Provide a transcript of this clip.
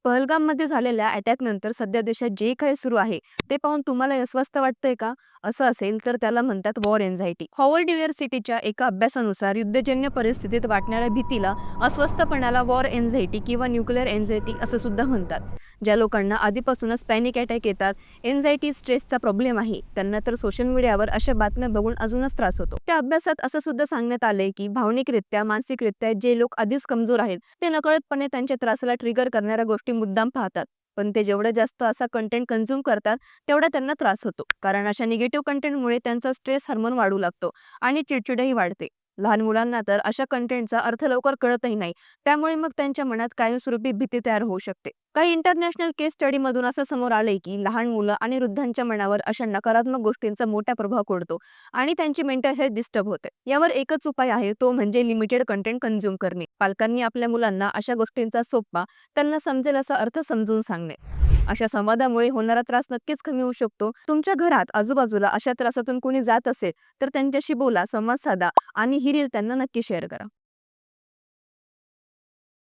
पहलगाममध्ये झालेल्या अटॅकनंतर सध्या देशात जे काही सुरू आहे ते पाहून तुम्हाला अस्वस्थ वाटतंय का? असं असेल तर त्याला म्हणतात वॉर एन्झायटी. हॉवर्ड युनिव्हर्सिटीच्या एका अभ्यासानुसार युद्धजन्य परिस्थितीत वाटणाऱ्या भीतीला, अस्वस्थपणाला वॉर एन्झायटी किंवा न्यूक्लिअर एन्झायटी असं सुद्धा म्हणतात. ज्या लोकांना आधीपासूनच पॅनिक अटॅक येतात, एन्झायटी स्ट्रेसचा प्रॉब्लेम आहे, त्यांना तर सोशल मीडियावर अशा बातम्या बघून अजूनच त्रास होतो. त्या अभ्यासात असं सुद्धा सांगण्यात आलंय की भावनिकरित्या, मानसिकरित्या जे लोक आधीच कमजोर आहेत ते नकळतपणे त्यांच्या त्रासाला ट्रिगर करणाऱ्या गोष्टी मुद्दाम पाहतात. पण ते जेवढं जास्त असा कंटेंट कन्झ्युम करतात तेवढा त्यांना त्रास होतो. कारण अशा निगेटिव्ह कंटेंटमुळे त्यांचा स्ट्रेस हार्मोन वाढू लागतो आणि चिडचिडही वाढते. लहान मुलांना तर अशा कंटेंटचा अर्थ लवकर कळतही नाही. त्यामुळे मग त्यांच्या मनात कायमस्वरूपी भीती तयार होऊ शकते. काही इंटरनॅशनल केस स्टडीमधून असं समोर आलंय की लहान मुलं आणि वृद्धांच्या मनावर अशा नकारात्मक गोष्टींचा मोठा प्रभाव पडतो आणि त्यांची मेंटल हेल्थ डिस्टर्ब होते. यावर एकच उपाय आहे, तो म्हणजे लिमिटेड कंटेंट कन्झ्युम करणे. पालकांनी आपल्या मुलांना अशा गोष्टींचा सोपा, त्यांना समजेल असा अर्थ समजून सांगणे. अशा संवादामुळे होणारा त्रास नक्कीच कमी होऊ शकतो. तुमच्या घरात आजूबाजूला अशा त्रासातून कोणी जात असेल तर त्यांच्याशी बोला, संवाद साधा आणि ही रील त्यांना नक्की शेअर करा.